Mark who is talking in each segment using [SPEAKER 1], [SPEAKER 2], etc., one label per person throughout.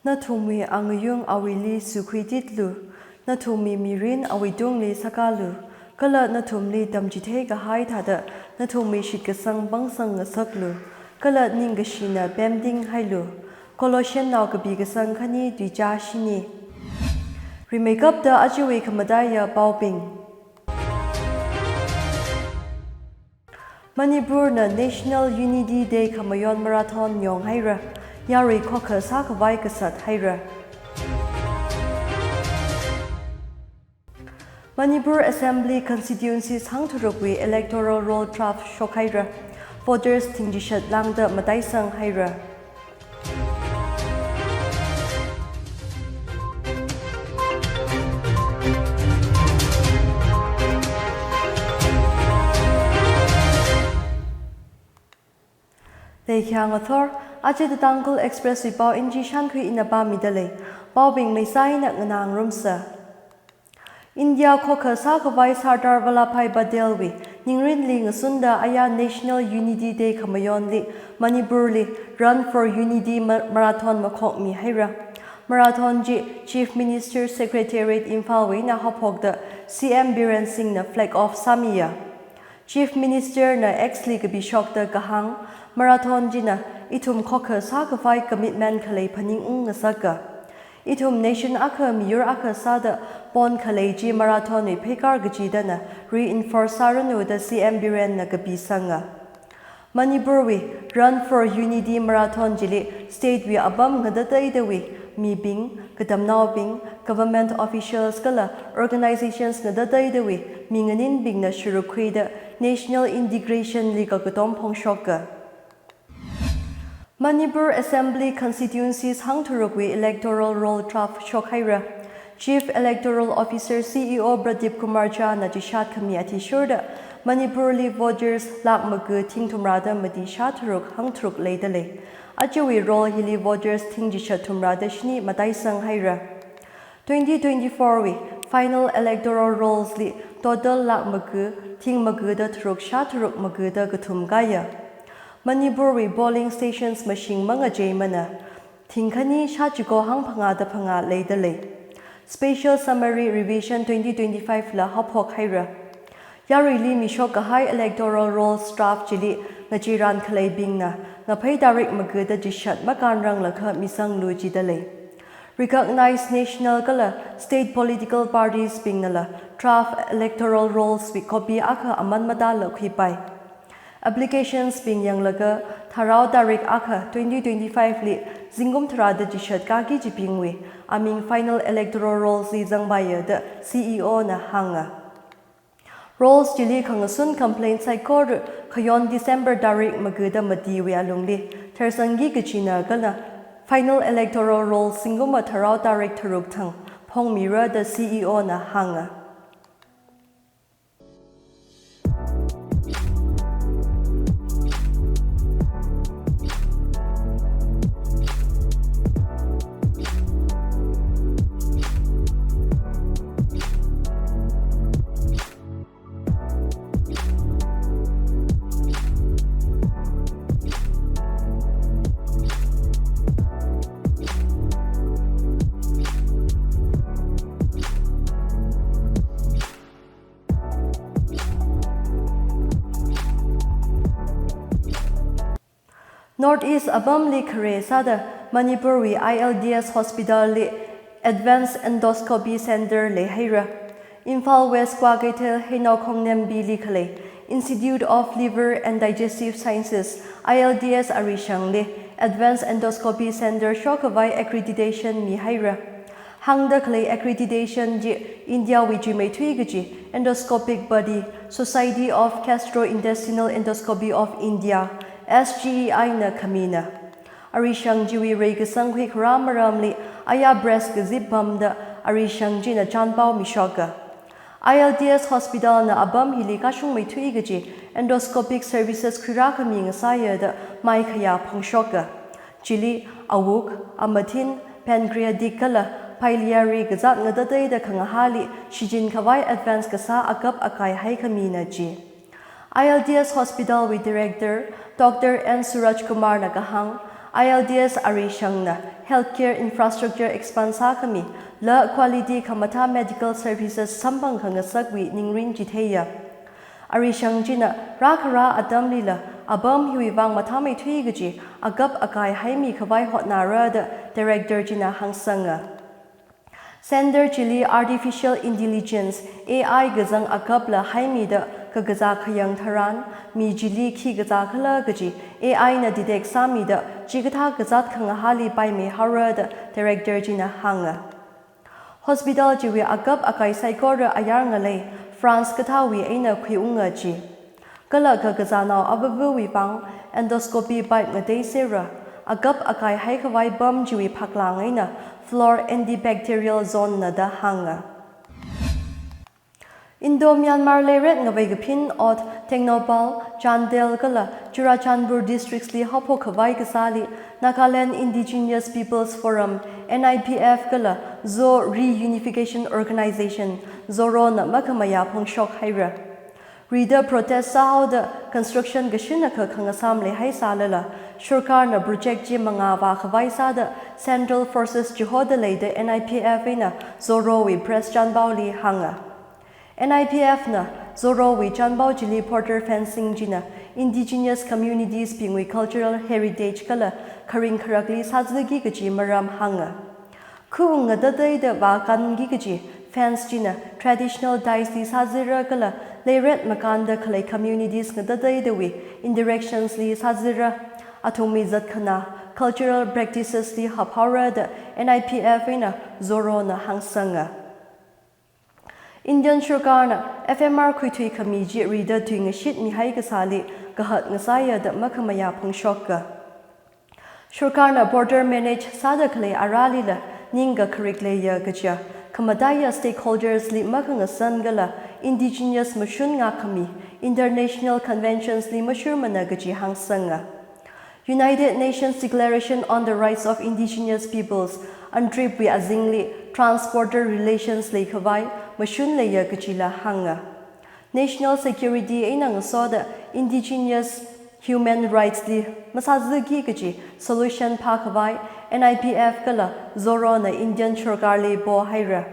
[SPEAKER 1] Nathum angayung awili sukhititlu, Nathum mirin awidungli sakalu, kala Nathum damjithe gahai thada, Nathum shitkasang bangsang saklu, kala ningashina bemding hailu, Koloshen now kabigasang kani dijashini. Remake up the Ajui Kamadaya Baobing. Manipur na National Unity Day Kamayon Marathon Yong Haira, Yari Koka Sakavai Kasat Haira. Manipur Assembly Constituencies Hangturukwi Electoral Roll Draft Shokhaira, Voters Tingjishat Langda Madaisang Haira. Leisalala, aje the Tangkhul Express wipao inji Shankhui inaba midalei, baobing meisai na nganang rumsa. India koka sakavai Sardar Vallabhbhai Patel ningrin li ngasunda aya National Unity Day kamayon li Manipur li Run for Unity Marathon makok mi haira. Marathon ji Chief Minister Secretariat Imphal na hapok CM Biren Singh na flag off Samiya. Chief Minister na ex-li bishok kahang Marathon jina itum koka sakavai commitment khalei paning ngasaka. Itum nation aka miyur aka sada bon khalei ji marathon ni pekar gajida na reinforce saranu da CM Biren na gabisanga. Manipur Run for Unity Marathon jili state abam ngadatai mi bing kadamnaw government officials kala organizations ngadatai mi nganin bing na shurukhui da National Integration Liga katom phongshoka. Manipur Assembly Constituencies Hangturukwi Electoral Roll Draft Shokhaira, Chief Electoral Officer CEO Pradip Kumar Jha na jishat kami atishurda Manipur li voters lak magu tingtumrada madi shaturuk hangturuk leidale. Ajawi roll hili voters tingjishat tumrada shini mataisang haira. 2024 final electoral rolls li total lak magu ting magu da turuk shaturuk magu da gatum gaya. Manipur polling stations machine mga jaymana. Tingkani shachiko hang panga da panga leidale. Special Summary Revision 2025 la hapok haira. Yari li mishok high electoral rolls draft jili ngajiran khalei bing na ngapai direct magada jishat makanrang lakha misang lu jidale. Recognized national kala state political parties bing nala draft electoral rolls bi copy aka aman madala khipai. Applications bing yang laga tharau tarik aka 2025 li zingum tharada jishat kaki jipingwe aming final electoral rolls li zangbaya da CEO na hanga. Rolls jili kangasun complaint saikor kayon December tarik magada madiwe alungli tersangi gachina gala final electoral rolls singuma tharau tarik tharuk thang phong mira da CEO na hanga. Northeast abam li kare sada Manipur ILDS Hospital li Advanced Endoscopy Center le haira. Imphal West Kwagaitel Heno Kongnem bi li kale. Institute of Liver and Digestive Sciences ILDS Arishang le Advanced Endoscopy Center Shokavai accreditation mi haira. Hangda kale accreditation ji India wijimei gaji Endoscopic Body Society of Gastrointestinal Endoscopy of India SGEI na kamina. Arishang jiwi rei Shankhui ramaramli aya breast gazibam da Arishang ji na chanpao mishoga. ILDS Hospital na abam hili kashung may gaji endoscopic services kura kami ngasaya da mai kaya pangshoga. Jili awuk amatin pancreatic kala biliary gazat ngadaday da kangahali shijin kawai advance kasa akap akai hai kamina ji. ILDS Hospital with Director Dr. N. Suraj Kumar Nagahang, ILDS Arui Shangna, healthcare infrastructure expansa kami, la quality kamata medical services sambang kangasagwi ningrin jitheya. Arui Shangjina, rakara atam lila, abam wuivang matamay tuigaji, agap akai hai mikhavai hotnara the director jina hangsanga. Sender Chili Artificial Intelligence AI gazang agapla haimi da kagaza kayang tharan mi jili ki gaza kala gaji AI na didek sami da jigata gazat kanga hali bai me hara da director jina hanga. Hospital jiwi agap akai saikora ayar ngalei France katawi eina kwiunga ji. Kala kagaza nao ababu wuivang endoscopy bai ngadei sera agap akai haikawai bam jiwi paklang eina floor antibacterial zone na da hanga. Indo-Myanmar leret ngavai ot Tengnobal, Chandel kala Churachandpur districts li hapo kawai kasali Nagaland Indigenous Peoples Forum NIPF kala Zo Reunification Organization Zoro na makamaya pongshok haira. Reader protest sao da construction gashinaka kangasam le hai salala Shurkar na project ji mangava kawai sa da Central Forces jihoda le da NIPF na Zoro wi press janbao li hanga. NIPF na Zoro wi janbao jili porter fencing jina indigenous communities pingwi cultural heritage kala karing karakli sadzagi gaji maram hanga. Kuunga dadai da wakan gigaji fence jina traditional dice li sadzira kala leret makanda khalei communities ngadadai dawi in directions li sadzira atomi zat khana cultural practices li hapara da NIPF na Zoro na hangsanga. Indian Shurkar na FMR kuitui kamiji reader tuing shit mi hai kasali gahat ngasaya da makamaya pongshokka. Shurkar na border manage sada khalei arali la ninga karikleya gaja kamadaya stakeholders li makangasan gala indigenous mashun nga kami international conventions li mashur managaji hangsanga. United Nations Declaration on the Rights of Indigenous Peoples Andrip wi azingli Transporter Relations li kawai mashun leya gajila hanga. National Security einang soda Indigenous Human Rights li masazagi gaji solution pa kawai NIPF kala Zoro na Indian Shurkar li bo haira.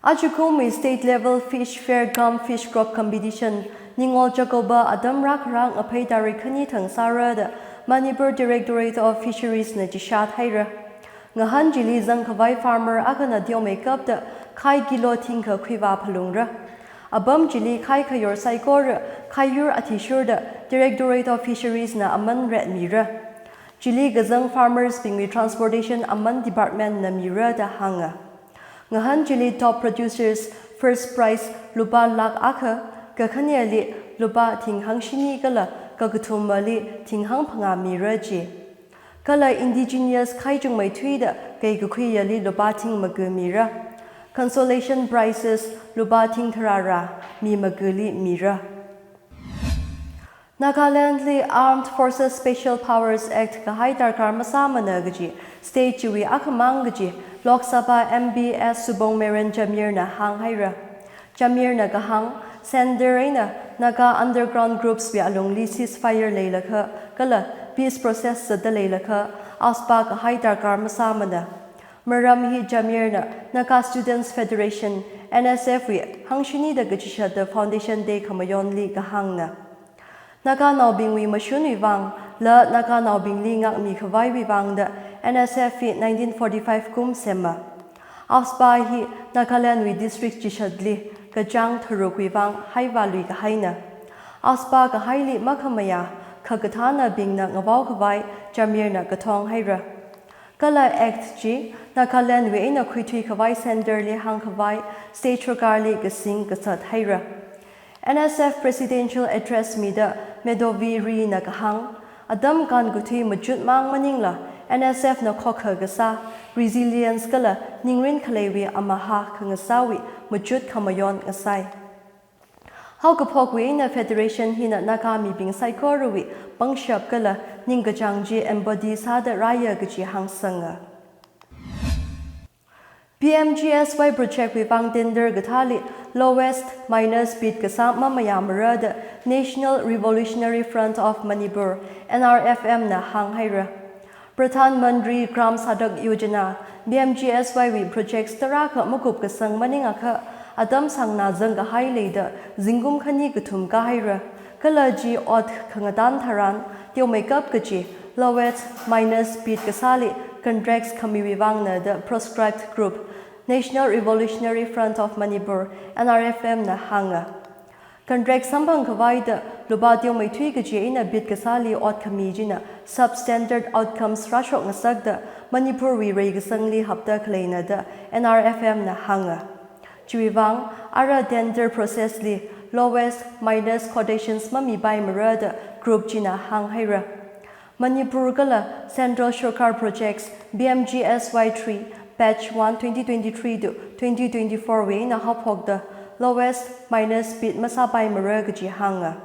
[SPEAKER 1] Ajukumi state level fish fair gum fish crop competition Ningol Jacoba Adam Rakrang Apei Darikani Tangsara da Manipur Directorate of Fisheries na Jishat Haira. Ngahan Jili Zang Kawai farmer Akana Dio makeup da Kai Gilo Tinka Kwiva Palungra. Abam Jili Kai Kayor Saikor Kayur Atishur da Directorate of Fisheries na Aman Red Mira. Jili Gazang Farmers Pingwi Transportation Aman Department na Mira da Hanga. Ngahan Jili top producers first prize Lupa Lak Aka Gakhanyali Lupa Tinghang Shini Gala Gagatumali Tinghang Panga Miraji. Kala indigenous Kaijung Mai Tuida Gaikuyali Lupa Ting Magumira. Consolation prizes Lupa Ting Tarara Mi Maguli Mira. Nagaland Armed Forces Special Powers Act Kahai Darkar Masamanagaji State Jiwi Akamangaji Lok Sabha MBS Subong Meran Jamir na Hang Haira. Jamir na Gahang Senderina Naga underground groups we along ceasefire leilaka kala peace process sa daleilaka aspa Kahai Darkar Masamana. Maram hi Jamir na Naga Students Federation NSF we Hangshini da Gajisha the Foundation Day Kamayon Li Gahang na. Naga naubing wi mashun wuivang la naga naubing li ngak mikhavai wuivang da NSF 1945 kum sema. Aspa hi Nagaland wi district jishadli Gajang Thuruk wuivang hai valui gahaina. Aspa gahaili makamaya kagatana bing na ngawau kawai Jamir na gatong haira. Kala Act G Nagaland wi ina kuitui kawai sender li hang kawai state Shurkar li gasing gasat haira. NSF Presidential Address Mida Medovi Ri Nagahang Adam Gan Guti Majut Mang Maningla NSF na Kokha Gasa Resilience Gala Ningrin Kalewi Amaha Kangasawi Majut Kamayon Gasai Haukapokwi na Federation Hina Nakami Bing Saikorui Bangshap Gala Ningajangji Embody Sada Raya Gaji Hangsanga PMGSY project wuivang tender gathali lowest minus bid kasam mamayamara National Revolutionary Front of Manipur NRFM na hanghaira Pradhan Mantri Gram Sadak Yojana BMGSY projects taraka makup kasang maningaka atam sangna zanga haileda zingum khani gutum kahaira kalaji od khangadan tharan tio makeup kaji lowest minus bid kasali contracts kami wuivang na the proscribed group National Revolutionary Front of Manipur NRFM na hanga contract sambang kawai da lubatio mai thui kaji eina bid kasali od kami jina substandard outcomes rashok ngasak da Manipur wi rei gasangli hapta khalei na da NRFM na hanga wuivang ara tender process li lowest minus quotations mami bai marada group jina hanghaira Manipur gala Central Sarkar Projects BMGSY3 Batch 1 2023 to 2024 way na haphok the lowest minus bid masabai maraga ji hanga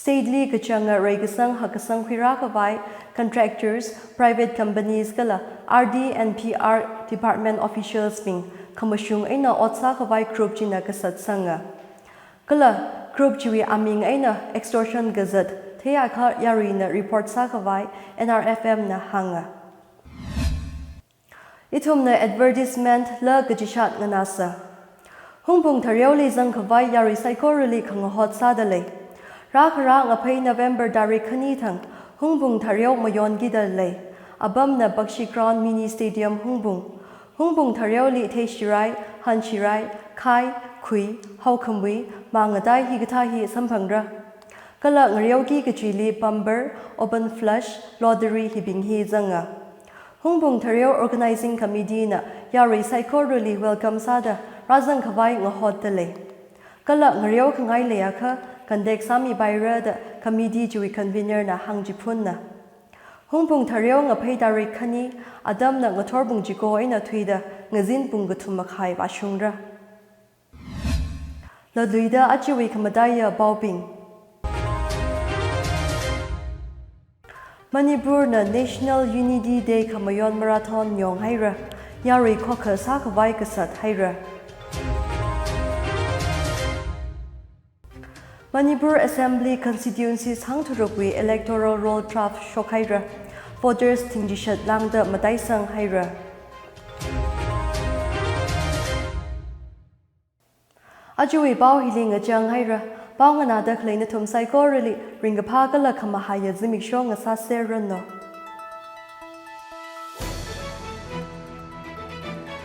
[SPEAKER 1] Stately kachanga regasang hakasang hirakavai contractors private companies gala RD and PR department officials bing kamashung eina otsa kavai group jina kasat sanga gala group jiwi aming eina extortion gazette kayakha Arui na report sa kavai NRFM na hanga Nathum na advertisement la gajishat nganasa Hungbung tharyaw li zang kavai Arui saikorali khangahot sa dalei Rakara ngapay November dari khani thang Hungbung tharyaw mayon gi dalei abam na Bakshikran mini stadium Hungbung tharyaw li theishirai hanshirai khai khui haukamwi mangadai higatahi samphangra Kala ngaryaw gi gajili bumper open flush lottery hibinghi zanga Hungbung tharyaw organizing committee na Arui saikorali welcome sada razang kawai ngahot dalei Kala ngaryaw khangai leyakha kandek sami baira da committee jiwi convener na hangjipun na Hungbung tharyaw ngapay dari khani adam na ngathor jiko aina thuida ngazin gathum makhai rashungda Laduida achiwi kamadaya bauping Manipur na National Unity Day Kamayon Marathon Nyong Haira Arui Kokha Sakawai Kasat Haira Manipur Assembly Constituencies Hangturukwi Electoral Roll Draft Shokhaira Voters Tingjishat Langda Mataisang Haira Ajuwi Bao Hiling Ajang Haira Bao Nganada Khalei Nathum Saikorali Ringapagala Kamahaya Zimikshong Asaser Rano